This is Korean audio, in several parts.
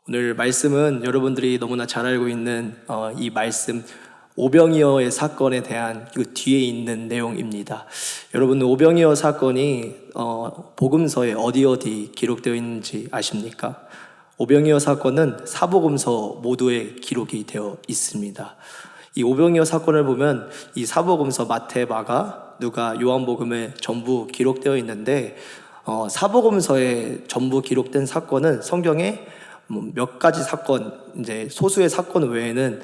오늘 말씀은 여러분들이 너무나 잘 알고 있는 이 말씀 오병이어의 사건에 대한 그 뒤에 있는 내용입니다. 여러분, 오병이어 사건이 복음서에 어디 기록되어 있는지 아십니까? 오병이어 사건은 사복음서 모두에 기록이 되어 있습니다. 이 오병이어 사건을 보면 이 사복음서 마태, 마가, 누가, 요한복음에 전부 기록되어 있는데 사복음서에 전부 기록된 사건은 성경에 몇 가지 사건, 이제 소수의 사건 외에는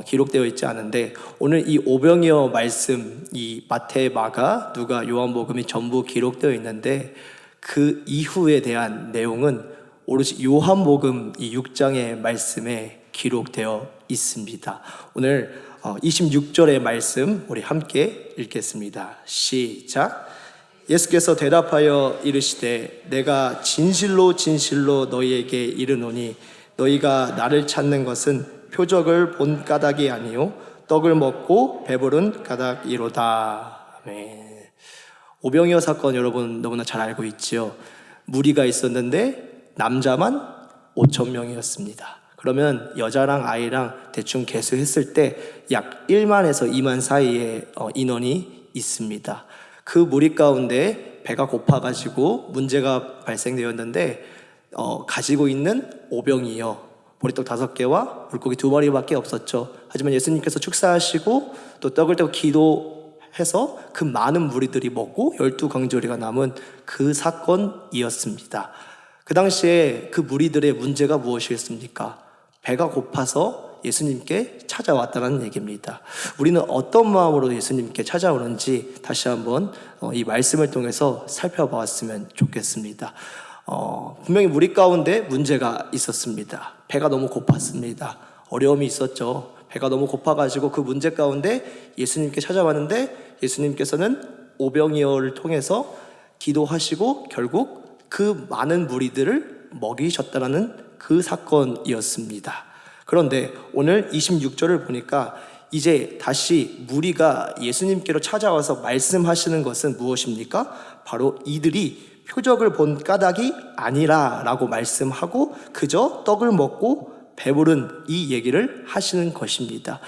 기록되어 있지 않은데, 오늘 이 오병이어 말씀, 이 마태, 마가, 누가, 요한복음이 전부 기록되어 있는데 그 이후에 대한 내용은 오롯이 요한복음 이 6장의 말씀에 기록되어 있습니다. 오늘 26절의 말씀 우리 함께 읽겠습니다. 시작. 예수께서 대답하여 이르시되 내가 진실로 진실로 너희에게 이르노니 너희가 나를 찾는 것은 표적을 본 까닭이 아니요 떡을 먹고 배부른 까닭이로다. 아멘. 오병이어 사건 여러분 너무나 잘 알고 있지요. 무리가 있었는데 남자만 5,000명이었습니다. 그러면 여자랑 아이랑 대충 계수했을 때 약 1만에서 2만 사이의 인원이 있습니다. 그 무리 가운데 배가 고파가지고 문제가 발생되었는데 가지고 있는 오병이어 보리떡 5개와 물고기 2마리밖에 없었죠. 하지만 예수님께서 축사하시고 또 떡을 떼고 기도해서 그 많은 무리들이 먹고 12강조리가 남은 그 사건이었습니다. 그 당시에 그 무리들의 문제가 무엇이었습니까? 배가 고파서 예수님께 찾아왔다는 얘기입니다. 우리는 어떤 마음으로 예수님께 찾아오는지 다시 한번 이 말씀을 통해서 살펴보았으면 좋겠습니다. 분명히 무리 가운데 문제가 있었습니다. 배가 너무 고팠습니다. 어려움이 있었죠. 배가 너무 고파가지고 그 문제 가운데 예수님께 찾아왔는데 예수님께서는 오병이어를 통해서 기도하시고 결국 그 많은 무리들을 먹이셨다는 그 사건이었습니다. 그런데 오늘 26절을 보니까 이제 다시 무리가 예수님께로 찾아와서 말씀하시는 것은 무엇입니까? 바로 이들이 표적을 본 까닭이 아니라 라고 말씀하고 그저 떡을 먹고 배부른 이 얘기를 하시는 것입니다.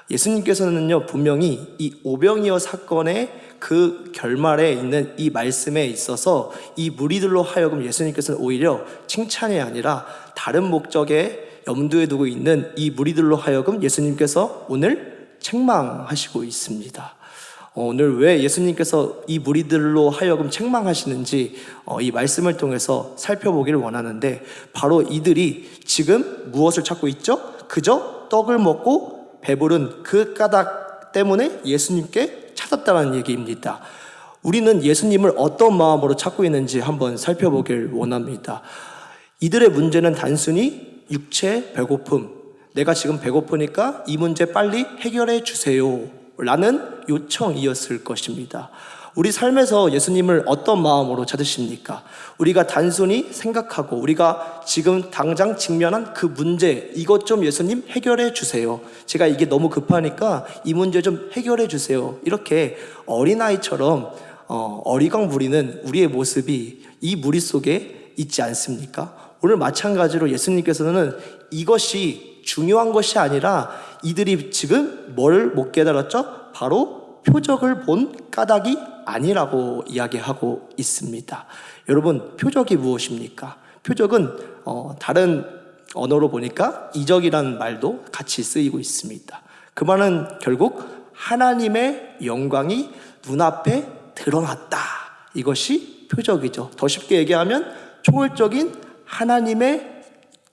예수님께서는요 분명히 이 오병이어 사건의 그 결말에 있는 이 말씀에 있어서 이 무리들로 하여금 예수님께서는 오히려 칭찬이 아니라 다른 목적에 염두에 두고 있는 이 무리들로 하여금 예수님께서 오늘 책망하시고 있습니다. 오늘 왜 예수님께서 이 무리들로 하여금 책망하시는지 이 말씀을 통해서 살펴보기를 원하는데, 바로 이들이 지금 무엇을 찾고 있죠? 그저 떡을 먹고 배부른 그 까닭 때문에 예수님께 찾았다는 얘기입니다. 우리는 예수님을 어떤 마음으로 찾고 있는지 한번 살펴보길 원합니다. 이들의 문제는 단순히 육체 배고픔, 내가 지금 배고프니까 이 문제 빨리 해결해 주세요 라는 요청이었을 것입니다. 우리 삶에서 예수님을 어떤 마음으로 찾으십니까? 우리가 단순히 생각하고 우리가 지금 당장 직면한 그 문제, 이것 좀 예수님 해결해 주세요. 제가 이게 너무 급하니까 이 문제 좀 해결해 주세요. 이렇게 어린아이처럼 어리광 부리는 우리의 모습이 이 무리 속에 있지 않습니까? 오늘 마찬가지로 예수님께서는 이것이 중요한 것이 아니라 이들이 지금 뭘 못 깨달았죠? 바로 표적을 본 까닭이 아니라고 이야기하고 있습니다. 여러분, 표적이 무엇입니까? 표적은 다른 언어로 보니까 이적이라는 말도 같이 쓰이고 있습니다. 그 말은 결국 하나님의 영광이 눈앞에 드러났다, 이것이 표적이죠. 더 쉽게 얘기하면 초월적인 하나님의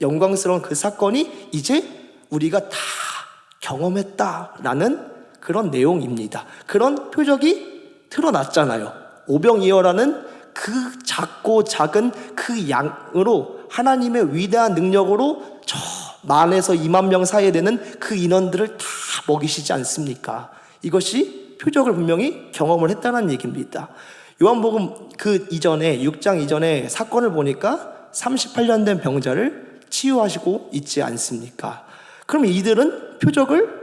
영광스러운 그 사건이 이제 우리가 다 경험했다라는 그런 내용입니다. 그런 표적이 드러났잖아요. 오병이어라는 그 작고 작은 그 양으로 하나님의 위대한 능력으로 저 만에서 2만 명 사이에 되는 그 인원들을 다 먹이시지 않습니까? 이것이 표적을 분명히 경험을 했다는 얘기입니다. 요한복음 그 이전에 6장 이전에 사건을 보니까 38년 된 병자를 치유하시고 있지 않습니까? 그럼 이들은 표적을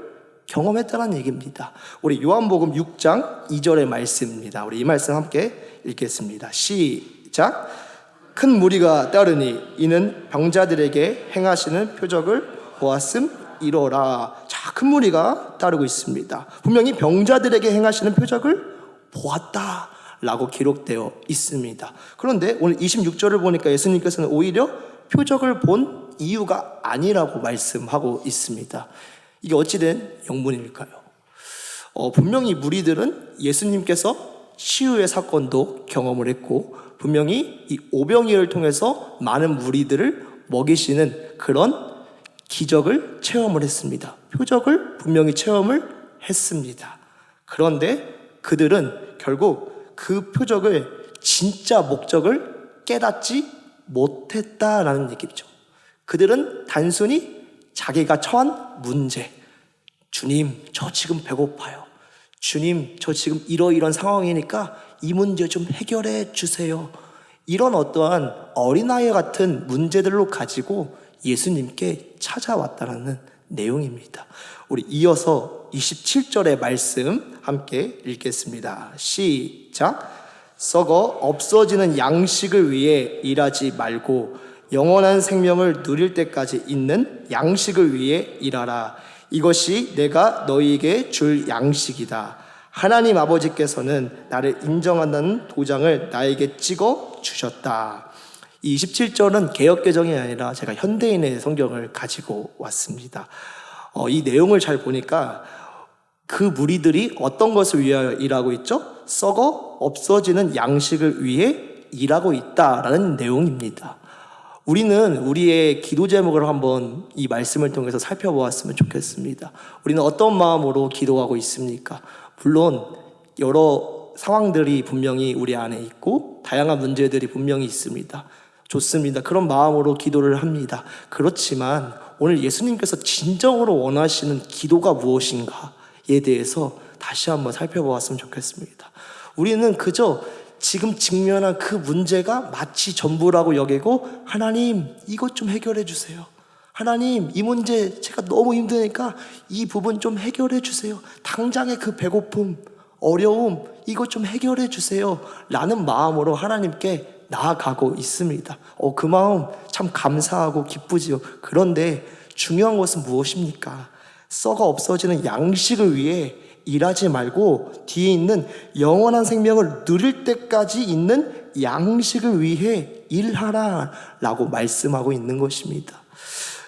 경험했다는 얘기입니다. 우리 요한복음 6장 2절의 말씀입니다. 우리 이 말씀 함께 읽겠습니다. 시작. 큰 무리가 따르니 이는 병자들에게 행하시는 표적을 보았음이로라. 자, 큰 무리가 따르고 있습니다. 분명히 병자들에게 행하시는 표적을 보았다라고 기록되어 있습니다. 그런데 오늘 26절을 보니까 예수님께서는 오히려 표적을 본 이유가 아니라고 말씀하고 있습니다. 이게 어찌된 영문일까요? 분명히 무리들은 예수님께서 치유의 사건도 경험을 했고, 분명히 이 오병이어를 통해서 많은 무리들을 먹이시는 그런 기적을 체험을 했습니다. 표적을 분명히 체험을 했습니다. 그런데 그들은 결국 그 표적을 진짜 목적을 깨닫지 못했다라는 얘기죠. 그들은 단순히 자기가 처한 문제, 주님 저 지금 배고파요, 주님 저 지금 이러이런 상황이니까 이 문제 좀 해결해 주세요, 이런 어떠한 어린아이 같은 문제들로 가지고 예수님께 찾아왔다는 내용입니다. 우리 이어서 27절의 말씀 함께 읽겠습니다. 시작. 썩어 없어지는 양식을 위해 일하지 말고 영원한 생명을 누릴 때까지 있는 양식을 위해 일하라. 이것이 내가 너희에게 줄 양식이다. 하나님 아버지께서는 나를 인정한다는 도장을 나에게 찍어 주셨다. 이 27절은 개역개정이 아니라 제가 현대인의 성경을 가지고 왔습니다. 이 내용을 잘 보니까 그 무리들이 어떤 것을 위하여 일하고 있죠? 썩어 없어지는 양식을 위해 일하고 있다라는 내용입니다. 우리는 우리의 기도 제목을 한번 이 말씀을 통해서 살펴보았으면 좋겠습니다. 우리는 어떤 마음으로 기도하고 있습니까? 물론 여러 상황들이 분명히 우리 안에 있고 다양한 문제들이 분명히 있습니다. 좋습니다. 그런 마음으로 기도를 합니다. 그렇지만 오늘 예수님께서 진정으로 원하시는 기도가 무엇인가에 대해서 다시 한번 살펴보았으면 좋겠습니다. 우리는 그저 지금 직면한 그 문제가 마치 전부라고 여기고, 하나님 이것 좀 해결해 주세요, 하나님 이 문제 제가 너무 힘드니까 이 부분 좀 해결해 주세요, 당장의 그 배고픔, 어려움 이것 좀 해결해 주세요 라는 마음으로 하나님께 나아가고 있습니다. 그 마음 참 감사하고 기쁘지요. 그런데 중요한 것은 무엇입니까? 썩어 없어지는 양식을 위해 일하지 말고 뒤에 있는 영원한 생명을 누릴 때까지 있는 양식을 위해 일하라 라고 말씀하고 있는 것입니다.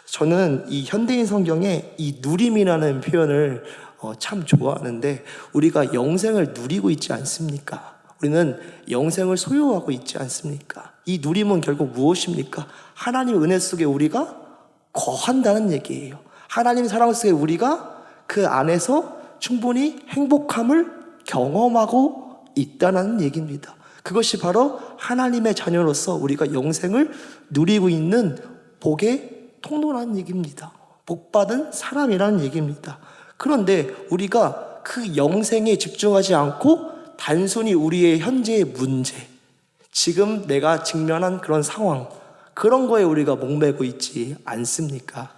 저는 이 현대인 성경에 이 누림이라는 표현을 참 좋아하는데, 우리가 영생을 누리고 있지 않습니까? 우리는 영생을 소유하고 있지 않습니까? 이 누림은 결국 무엇입니까? 하나님의 은혜 속에 우리가 거한다는 얘기예요. 하나님의 사랑 속에 우리가 그 안에서 충분히 행복함을 경험하고 있다는 얘기입니다. 그것이 바로 하나님의 자녀로서 우리가 영생을 누리고 있는 복의 통로라는 얘기입니다. 복받은 사람이라는 얘기입니다. 그런데 우리가 그 영생에 집중하지 않고 단순히 우리의 현재의 문제, 지금 내가 직면한 그런 상황, 그런 거에 우리가 목매고 있지 않습니까?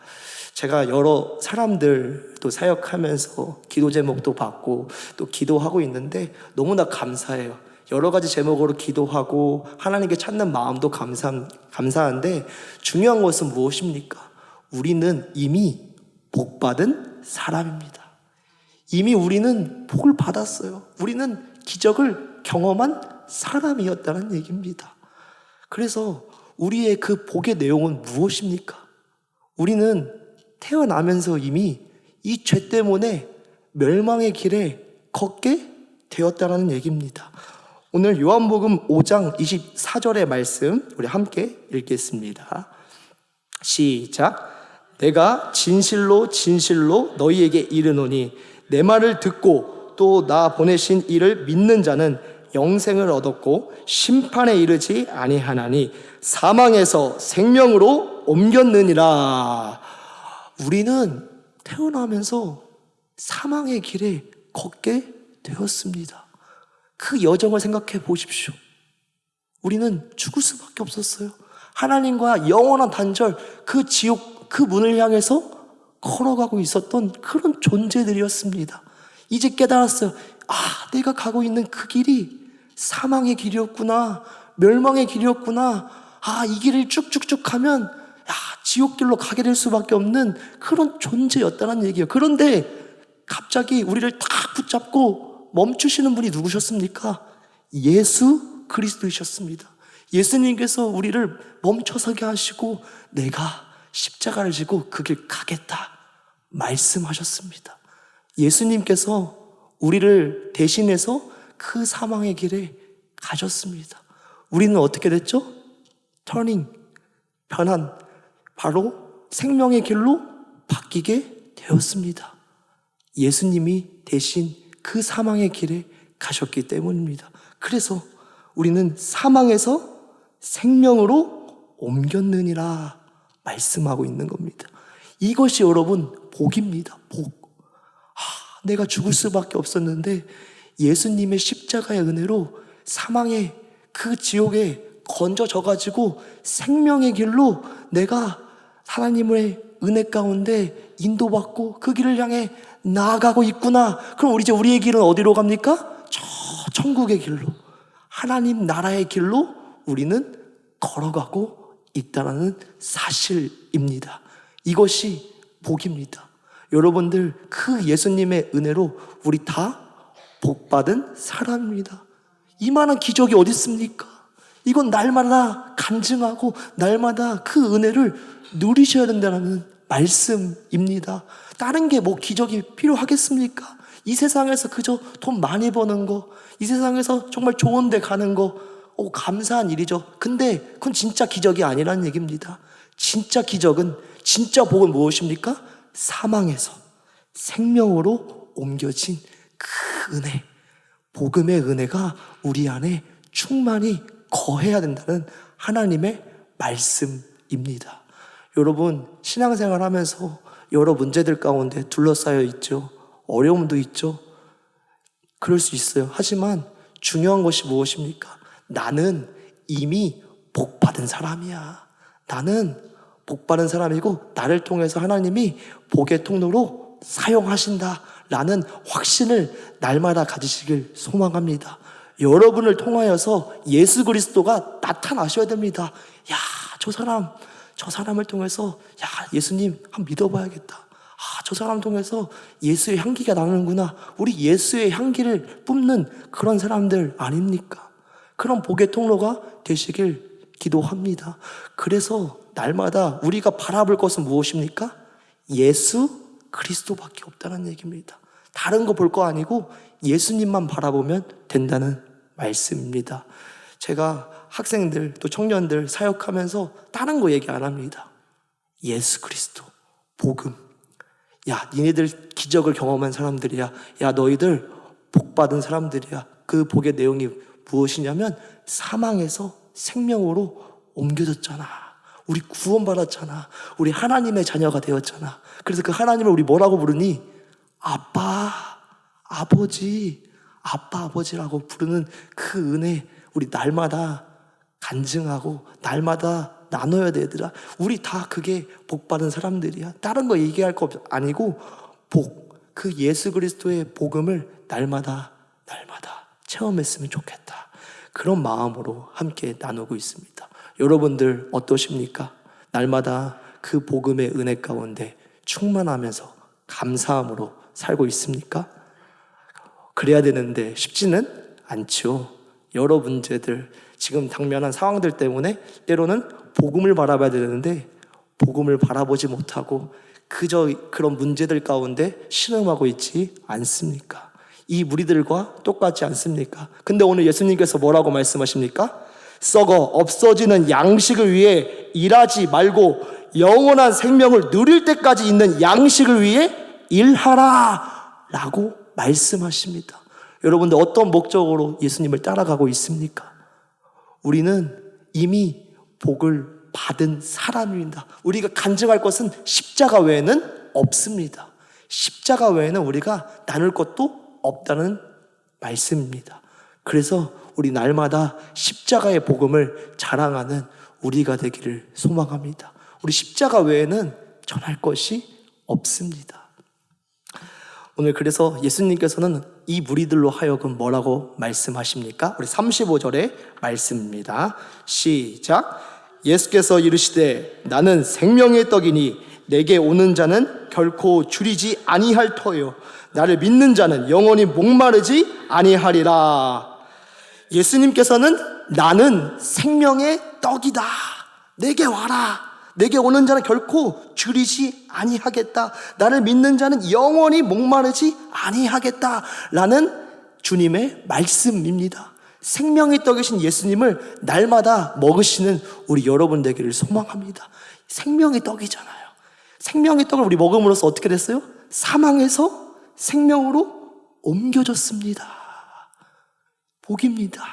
제가 여러 사람들도 사역하면서 기도 제목도 받고 또 기도하고 있는데 너무나 감사해요. 여러 가지 제목으로 기도하고 하나님께 찾는 마음도 감사한데, 중요한 것은 무엇입니까? 우리는 이미 복받은 사람입니다. 이미 우리는 복을 받았어요. 우리는 기적을 경험한 사람이었다는 얘기입니다. 그래서 우리의 그 복의 내용은 무엇입니까? 우리는 태어나면서 이미 이 죄 때문에 멸망의 길에 걷게 되었다는 얘기입니다. 오늘 요한복음 5장 24절의 말씀 우리 함께 읽겠습니다. 시작. 내가 진실로 진실로 너희에게 이르노니 내 말을 듣고 또 나 보내신 이를 믿는 자는 영생을 얻었고 심판에 이르지 아니하나니 사망에서 생명으로 옮겼느니라. 우리는 태어나면서 사망의 길에 걷게 되었습니다. 그 여정을 생각해 보십시오. 우리는 죽을 수밖에 없었어요. 하나님과 영원한 단절, 그 지옥, 그 문을 향해서 걸어가고 있었던 그런 존재들이었습니다. 이제 깨달았어요. 내가 가고 있는 그 길이 사망의 길이었구나, 멸망의 길이었구나. 이 길을 쭉쭉쭉 가면 지옥길로 가게 될 수밖에 없는 그런 존재였다는 얘기예요. 그런데 갑자기 우리를 딱 붙잡고 멈추시는 분이 누구셨습니까? 예수 그리스도이셨습니다. 예수님께서 우리를 멈춰서게 하시고 내가 십자가를 지고 그 길 가겠다 말씀하셨습니다. 예수님께서 우리를 대신해서 그 사망의 길에 가셨습니다. 우리는 어떻게 됐죠? 변한 바로 생명의 길로 바뀌게 되었습니다. 예수님이 대신 그 사망의 길에 가셨기 때문입니다. 그래서 우리는 사망에서 생명으로 옮겼느니라 말씀하고 있는 겁니다. 이것이 여러분 복입니다. 복. 내가 죽을 수밖에 없었는데 예수님의 십자가의 은혜로 사망의 그 지옥에 건져져가지고 생명의 길로 내가 하나님의 은혜 가운데 인도받고 그 길을 향해 나아가고 있구나. 그럼 우리의 길은 어디로 갑니까? 저 천국의 길로, 하나님 나라의 길로 우리는 걸어가고 있다는 사실입니다. 이것이 복입니다. 여러분들 그 예수님의 은혜로 우리 다 복받은 사람입니다. 이만한 기적이 어디 있습니까? 이건 날마다 간증하고 날마다 그 은혜를 누리셔야 된다는 말씀입니다. 다른 게 뭐 기적이 필요하겠습니까? 이 세상에서 그저 돈 많이 버는 거, 이 세상에서 정말 좋은 데 가는 거, 감사한 일이죠. 근데 그건 진짜 기적이 아니라는 얘기입니다. 진짜 기적은, 진짜 복은 무엇입니까? 사망에서 생명으로 옮겨진 그 은혜, 복음의 은혜가 우리 안에 충만히 거해야 된다는 하나님의 말씀입니다. 여러분, 신앙생활 하면서 여러 문제들 가운데 둘러싸여 있죠. 어려움도 있죠. 그럴 수 있어요. 하지만 중요한 것이 무엇입니까? 나는 이미 복받은 사람이야. 나는 복받은 사람이고 나를 통해서 하나님이 복의 통로로 사용하신다라는 확신을 날마다 가지시길 소망합니다. 여러분을 통하여서 예수 그리스도가 나타나셔야 됩니다. 저 사람을 통해서 예수님 한번 믿어봐야겠다. 저 사람 통해서 예수의 향기가 나는구나. 우리 예수의 향기를 뿜는 그런 사람들 아닙니까? 그런 복의 통로가 되시길 기도합니다. 그래서 날마다 우리가 바라볼 것은 무엇입니까? 예수 그리스도밖에 없다는 얘기입니다. 다른 거 볼 거 아니고 예수님만 바라보면 된다는 말씀입니다. 제가 학생들 또 청년들 사역하면서 다른 거 얘기 안 합니다. 예수 그리스도, 복음. 니네들 기적을 경험한 사람들이야. 너희들 복받은 사람들이야. 그 복의 내용이 무엇이냐면 사망에서 생명으로 옮겨졌잖아. 우리 구원받았잖아. 우리 하나님의 자녀가 되었잖아. 그래서 그 하나님을 우리 뭐라고 부르니? 아빠, 아버지, 아빠, 아버지라고 부르는 그 은혜 우리 날마다 간증하고 날마다 나눠야 돼, 얘들아. 우리 다 그게 복받은 사람들이야. 다른 거 얘기할 거 아니고 그 예수 그리스도의 복음을 날마다 체험했으면 좋겠다. 그런 마음으로 함께 나누고 있습니다. 여러분들 어떠십니까? 날마다 그 복음의 은혜 가운데 충만하면서 감사함으로 살고 있습니까? 그래야 되는데 쉽지는 않죠. 여러 문제들, 지금 당면한 상황들 때문에 때로는 복음을 바라봐야 되는데 복음을 바라보지 못하고 그저 그런 문제들 가운데 신음하고 있지 않습니까? 이 무리들과 똑같지 않습니까? 근데 오늘 예수님께서 뭐라고 말씀하십니까? 썩어 없어지는 양식을 위해 일하지 말고 영원한 생명을 누릴 때까지 있는 양식을 위해 일하라 라고 말씀하십니다. 여러분들 어떤 목적으로 예수님을 따라가고 있습니까? 우리는 이미 복을 받은 사람입니다. 우리가 간증할 것은 십자가 외에는 없습니다. 십자가 외에는 우리가 나눌 것도 없다는 말씀입니다. 그래서 우리 날마다 십자가의 복음을 자랑하는 우리가 되기를 소망합니다. 우리 십자가 외에는 전할 것이 없습니다. 오늘 그래서 예수님께서는 이 무리들로 하여금 뭐라고 말씀하십니까? 우리 35절의 말씀입니다. 시작. 예수께서 이르시되 나는 생명의 떡이니 내게 오는 자는 결코 줄이지 아니할 터요 나를 믿는 자는 영원히 목마르지 아니하리라. 예수님께서는 나는 생명의 떡이다, 내게 와라, 내게 오는 자는 결코 줄이지 아니하겠다, 나를 믿는 자는 영원히 목마르지 아니하겠다 라는 주님의 말씀입니다. 생명의 떡이신 예수님을 날마다 먹으시는 우리 여러분 되기를 소망합니다. 생명의 떡이잖아요. 생명의 떡을 우리 먹음으로써 어떻게 됐어요? 사망에서 생명으로 옮겨졌습니다. 복입니다.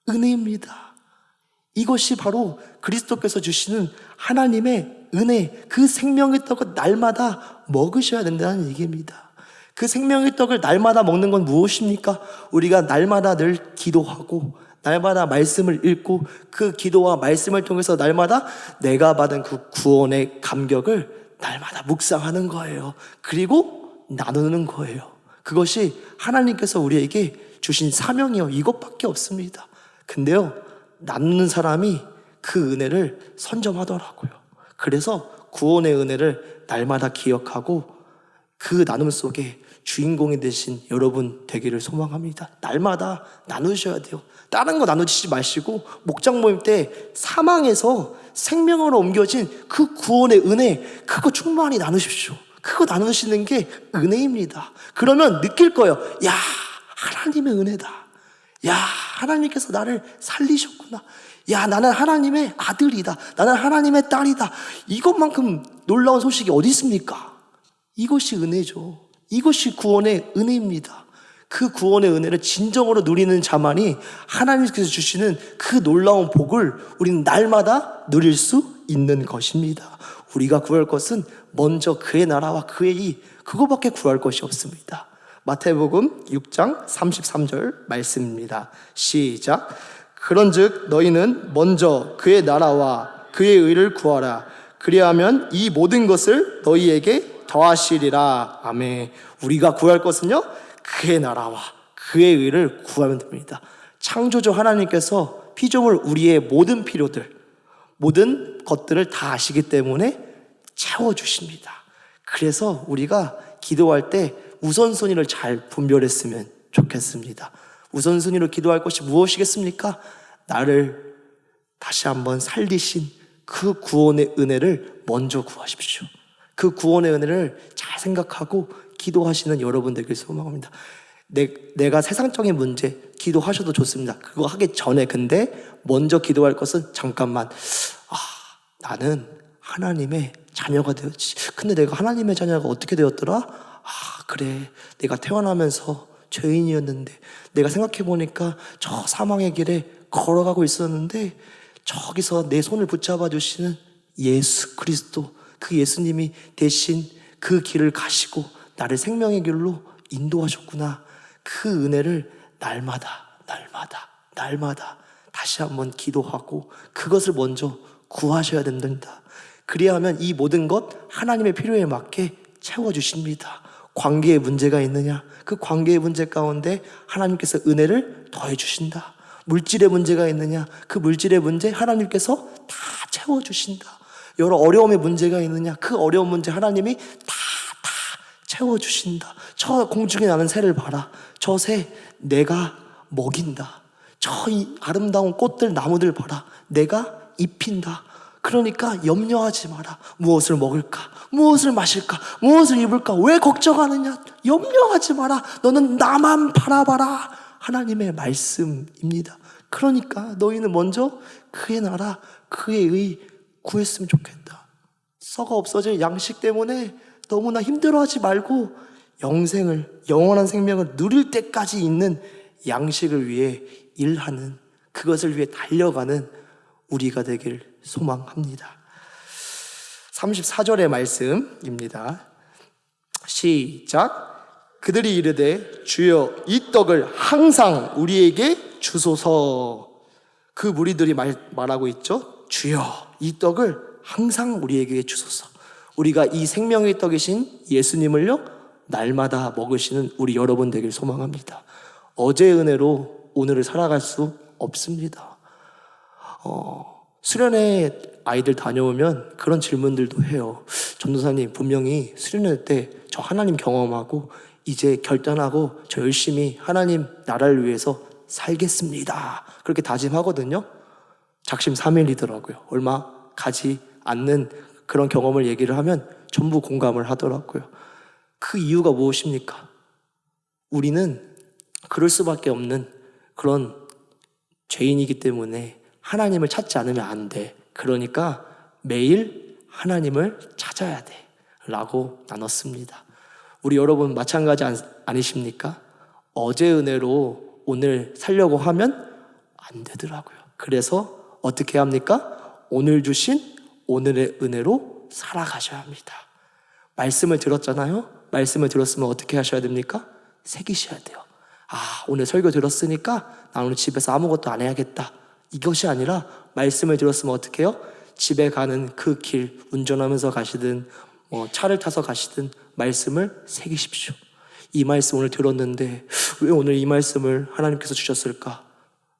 은혜입니다. 이것이 바로 그리스도께서 주시는 하나님의 은혜, 그 생명의 떡을 날마다 먹으셔야 된다는 얘기입니다. 그 생명의 떡을 날마다 먹는 건 무엇입니까? 우리가 날마다 늘 기도하고 날마다 말씀을 읽고 그 기도와 말씀을 통해서 날마다 내가 받은 그 구원의 감격을 날마다 묵상하는 거예요. 그리고 나누는 거예요. 그것이 하나님께서 우리에게 주신 사명이요, 이것밖에 없습니다. 근데요, 나누는 사람이 그 은혜를 선점하더라고요. 그래서 구원의 은혜를 날마다 기억하고 그 나눔 속에 주인공이 되신 여러분 되기를 소망합니다. 날마다 나누셔야 돼요. 다른 거 나누지 마시고 목장 모임 때 사망에서 생명으로 옮겨진 그 구원의 은혜, 그거 충만히 나누십시오. 그거 나누시는 게 은혜입니다. 그러면 느낄 거예요. 야, 하나님의 은혜다. 야, 하나님께서 나를 살리셨구나. 야, 나는 하나님의 아들이다. 나는 하나님의 딸이다. 이것만큼 놀라운 소식이 어디 있습니까? 이것이 은혜죠. 이것이 구원의 은혜입니다. 그 구원의 은혜를 진정으로 누리는 자만이 하나님께서 주시는 그 놀라운 복을 우리는 날마다 누릴 수 있는 것입니다. 우리가 구할 것은 먼저 그의 나라와 그의 의, 그거밖에 구할 것이 없습니다. 마태복음 6장 33절 말씀입니다. 시작. 그런즉 너희는 먼저 그의 나라와 그의 의를 구하라. 그리하면 이 모든 것을 너희에게 더하시리라. 아멘. 우리가 구할 것은요, 그의 나라와 그의 의를 구하면 됩니다. 창조주 하나님께서 피조물 우리의 모든 필요들, 모든 것들을 다 아시기 때문에 채워주십니다. 그래서 우리가 기도할 때 우선순위를 잘 분별했으면 좋겠습니다. 우선순위로 기도할 것이 무엇이겠습니까? 나를 다시 한번 살리신 그 구원의 은혜를 먼저 구하십시오. 그 구원의 은혜를 잘 생각하고 기도하시는 여러분 되길 소망합니다. 내가 세상적인 문제 기도하셔도 좋습니다. 그거 하기 전에 근데 먼저 기도할 것은 잠깐만, 나는 하나님의 자녀가 되었지. 근데 내가 하나님의 자녀가 어떻게 되었더라? 그래, 내가 태어나면서 죄인이었는데 내가 생각해보니까 저 사망의 길에 걸어가고 있었는데 저기서 내 손을 붙잡아 주시는 예수 그리스도, 그 예수님이 대신 그 길을 가시고 나를 생명의 길로 인도하셨구나. 그 은혜를 날마다 다시 한번 기도하고 그것을 먼저 구하셔야 된다. 그래야 하면 이 모든 것 하나님의 필요에 맞게 채워주십니다. 관계에 문제가 있느냐? 그 관계의 문제 가운데 하나님께서 은혜를 더해 주신다. 물질의 문제가 있느냐? 그 물질의 문제 하나님께서 다 채워주신다. 여러 어려움의 문제가 있느냐? 그 어려운 문제 하나님이 다 채워주신다. 저 공중에 나는 새를 봐라. 저 새 내가 먹인다. 저 이 아름다운 꽃들 나무들 봐라. 내가 입힌다. 그러니까 염려하지 마라. 무엇을 먹을까? 무엇을 마실까? 무엇을 입을까? 왜 걱정하느냐? 염려하지 마라. 너는 나만 바라봐라. 하나님의 말씀입니다. 그러니까 너희는 먼저 그의 나라, 그의 의 구했으면 좋겠다. 썩어 없어질 양식 때문에 너무나 힘들어하지 말고 영원한 생명을 누릴 때까지 있는 양식을 위해 일하는, 그것을 위해 달려가는 우리가 되길 소망합니다. 34절의 말씀입니다. 시작. 그들이 이르되 주여 이 떡을 항상 우리에게 주소서. 그 무리들이 말하고 있죠. 주여 이 떡을 항상 우리에게 주소서. 우리가 이 생명의 떡이신 예수님을요 날마다 먹으시는 우리 여러분 되길 소망합니다. 어제의 은혜로 오늘을 살아갈 수 없습니다. 수련회 아이들 다녀오면 그런 질문들도 해요. 전도사님, 분명히 수련회 때 저 하나님 경험하고 이제 결단하고 저 열심히 하나님 나라를 위해서 살겠습니다, 그렇게 다짐하거든요. 작심삼일이더라고요. 얼마 가지 않는 그런 경험을 얘기를 하면 전부 공감을 하더라고요. 그 이유가 무엇입니까? 우리는 그럴 수밖에 없는 그런 죄인이기 때문에 하나님을 찾지 않으면 안 돼. 그러니까 매일 하나님을 찾아야 돼 라고 나눴습니다. 우리 여러분 마찬가지 아니십니까? 어제 은혜로 오늘 살려고 하면 안 되더라고요. 그래서 어떻게 합니까? 오늘 주신 오늘의 은혜로 살아가셔야 합니다. 말씀을 들었잖아요. 말씀을 들었으면 어떻게 하셔야 됩니까? 새기셔야 돼요. 오늘 설교 들었으니까 나 오늘 집에서 아무것도 안 해야겠다, 이것이 아니라 말씀을 들었으면 어떻게 해요? 집에 가는 그 길, 운전하면서 가시든 차를 타서 가시든 말씀을 새기십시오. 이 말씀 오늘 들었는데 왜 오늘 이 말씀을 하나님께서 주셨을까?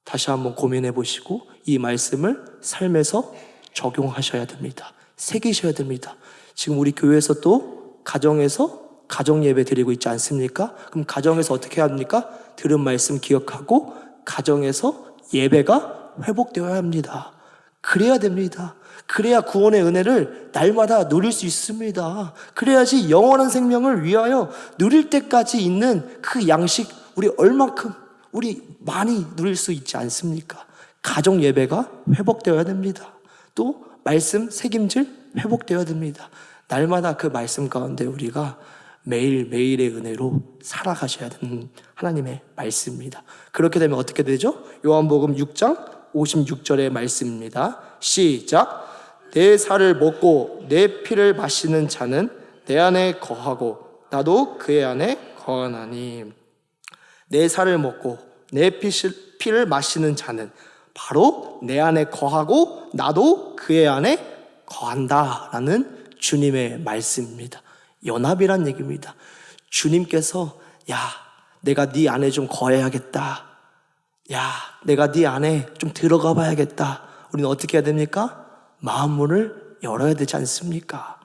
다시 한번 고민해 보시고 이 말씀을 삶에서 적용하셔야 됩니다. 새기셔야 됩니다. 지금 우리 교회에서 또 가정에서 가정 예배 드리고 있지 않습니까? 그럼 가정에서 어떻게 합니까? 들은 말씀 기억하고 가정에서 예배가 회복되어야 합니다. 그래야 됩니다. 그래야 구원의 은혜를 날마다 누릴 수 있습니다. 그래야지 영원한 생명을 위하여 누릴 때까지 있는 그 양식, 우리 얼만큼 우리 많이 누릴 수 있지 않습니까? 가정 예배가 회복되어야 됩니다. 또 말씀 새김질 회복되어야 됩니다. 날마다 그 말씀 가운데 우리가 매일매일의 은혜로 살아가셔야 되는 하나님의 말씀입니다. 그렇게 되면 어떻게 되죠? 요한복음 6장 56절의 말씀입니다. 시작. 내 살을 먹고 내 피를 마시는 자는 내 안에 거하고 나도 그의 안에 거하나니. 내 살을 먹고 내 피를 마시는 자는 바로 내 안에 거하고 나도 그의 안에 거한다라는 주님의 말씀입니다. 연합이란 얘기입니다. 주님께서 내가 네 안에 좀 거해야겠다, 내가 네 안에 좀 들어가 봐야겠다. 우리는 어떻게 해야 됩니까? 마음문을 열어야 되지 않습니까?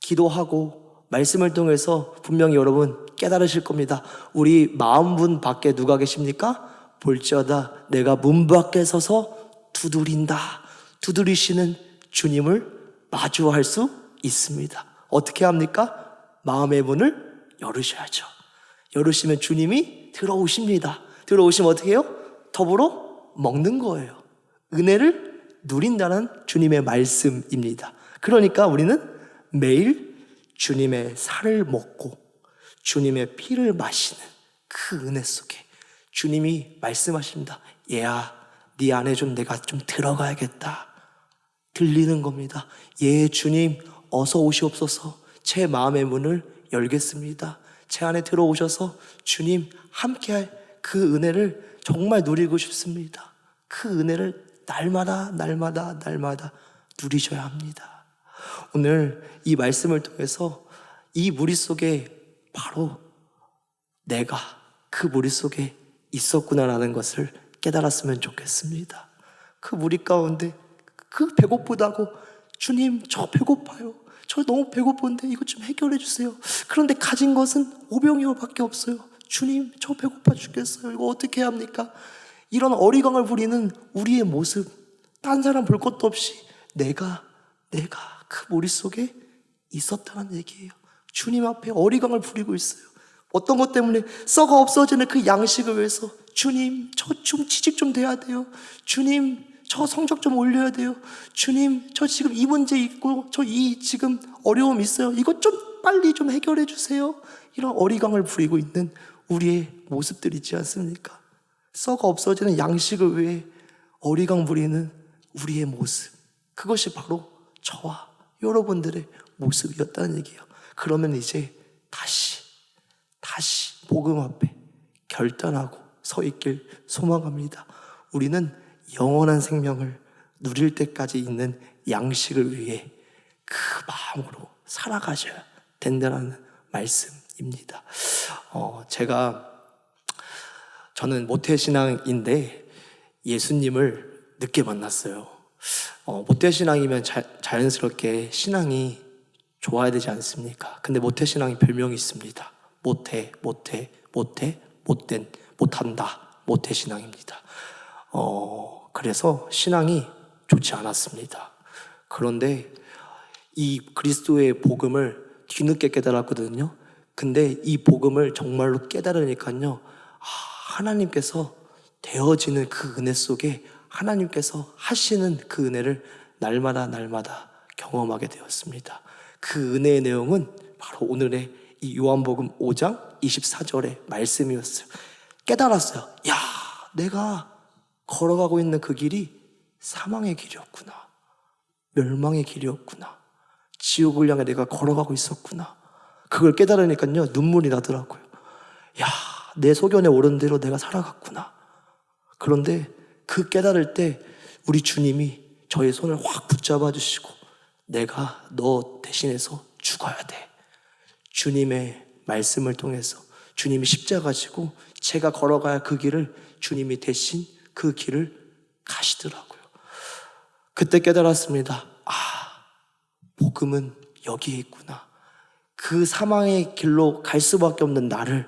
기도하고 말씀을 통해서 분명히 여러분 깨달으실 겁니다. 우리 마음문 밖에 누가 계십니까? 볼지어다 내가 문 밖에 서서 두드린다. 두드리시는 주님을 마주할 수 있습니다. 어떻게 합니까? 마음의 문을 열으셔야죠. 열으시면 주님이 들어오십니다. 들어오시면 어떻게 해요? 더불어 먹는 거예요. 은혜를 누린다는 주님의 말씀입니다. 그러니까 우리는 매일 주님의 살을 먹고 주님의 피를 마시는 그 은혜 속에 주님이 말씀하십니다. 얘야, 네 안에 좀 내가 좀 들어가야겠다. 들리는 겁니다. 예, 주님 어서 오시옵소서. 제 마음의 문을 열겠습니다. 제 안에 들어오셔서 주님 함께할 그 은혜를 정말 누리고 싶습니다. 그 은혜를 날마다 누리셔야 합니다. 오늘 이 말씀을 통해서 이 무리 속에 바로 내가 그 무리 속에 있었구나라는 것을 깨달았으면 좋겠습니다. 그 무리 가운데 그 배고프다고 주님 저 배고파요. 저 너무 배고픈데 이것 좀 해결해 주세요. 그런데 가진 것은 오병이어밖에 없어요. 주님 저 배고파 죽겠어요. 이거 어떻게 해야 합니까? 이런 어리광을 부리는 우리의 모습, 딴 사람 볼 것도 없이 내가 그 머릿속에 있었다는 얘기예요. 주님 앞에 어리광을 부리고 있어요. 어떤 것 때문에 썩어 없어지는 그 양식을 위해서 주님 저 좀 취직 좀 돼야 돼요. 주님 저 성적 좀 올려야 돼요. 주님 저 지금 이 문제 있고 저 이 지금 어려움 있어요. 이것 좀 빨리 좀 해결해 주세요. 이런 어리광을 부리고 있는 우리의 모습들이 있지 않습니까? 썩어 없어지는 양식을 위해 어리광 부리는 우리의 모습, 그것이 바로 저와 여러분들의 모습이었다는 얘기예요. 그러면 이제 다시 복음 앞에 결단하고 서 있길 소망합니다. 우리는 영원한 생명을 누릴 때까지 있는 양식을 위해 그 마음으로 살아가셔야 된다는 말씀입니다. 저는 모태신앙인데 예수님을 늦게 만났어요. 모태신앙이면 자연스럽게 신앙이 좋아야 되지 않습니까? 근데 모태신앙이 별명이 있습니다. 못한다. 모태신앙입니다. 그래서 신앙이 좋지 않았습니다. 그런데 이 그리스도의 복음을 뒤늦게 깨달았거든요. 근데 이 복음을 정말로 깨달으니까요, 하나님께서 되어지는 그 은혜 속에 하나님께서 하시는 그 은혜를 날마다 경험하게 되었습니다. 그 은혜의 내용은 바로 오늘의 이 요한복음 5장 24절의 말씀이었어요. 깨달았어요. 야, 내가 걸어가고 있는 그 길이 사망의 길이었구나. 멸망의 길이었구나. 지옥을 향해 내가 걸어가고 있었구나. 그걸 깨달으니까요, 눈물이 나더라고요. 야, 내 소견에 오른 대로 내가 살아갔구나. 그런데 그 깨달을 때 우리 주님이 저의 손을 확 붙잡아 주시고, 내가 너 대신해서 죽어야 돼. 주님의 말씀을 통해서 주님이 십자가 지고 제가 걸어가야 그 길을 주님이 대신 그 길을 가시더라고요. 그때 깨달았습니다. 복음은 여기에 있구나. 그 사망의 길로 갈 수밖에 없는 나를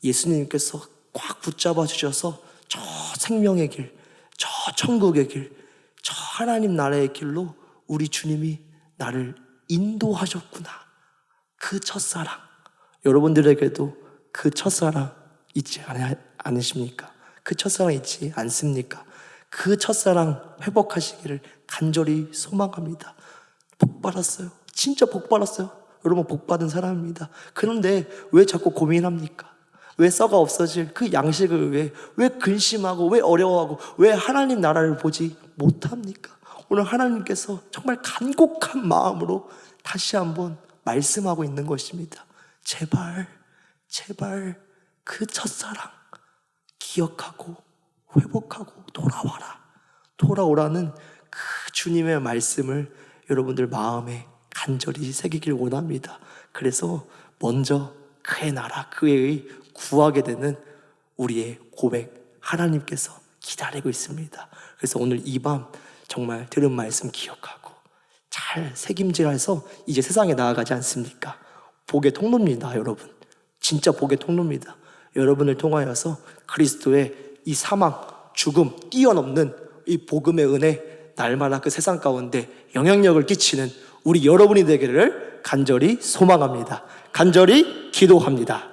예수님께서 꽉 붙잡아 주셔서 저 생명의 길, 저 천국의 길, 저 하나님 나라의 길로 우리 주님이 나를 인도하셨구나. 그 첫사랑, 여러분들에게도 그 첫사랑 있지 않으십니까? 그 첫사랑 있지 않습니까? 그 첫사랑 회복하시기를 간절히 소망합니다. 복 받았어요. 진짜 복 받았어요. 여러분, 복 받은 사람입니다. 그런데 왜 자꾸 고민합니까? 왜 썩어 없어질 그 양식을 왜 근심하고, 왜 어려워하고, 왜 하나님 나라를 보지 못합니까? 오늘 하나님께서 정말 간곡한 마음으로 다시 한번 말씀하고 있는 것입니다. 제발 그 첫사랑 기억하고 회복하고 돌아오라는 그 주님의 말씀을 여러분들 마음에 간절히 새기길 원합니다. 그래서 먼저 그의 나라, 그의 구하게 되는 우리의 고백, 하나님께서 기다리고 있습니다. 그래서 오늘 이 밤 정말 들은 말씀 기억하고 잘 새김질해서 이제 세상에 나아가지 않습니까? 복의 통로입니다, 여러분. 진짜 복의 통로입니다. 여러분을 통하여서 그리스도의 이 사망, 죽음, 뛰어넘는 이 복음의 은혜, 날마다 그 세상 가운데 영향력을 끼치는 우리 여러분이 되기를 간절히 소망합니다. 간절히 기도합니다.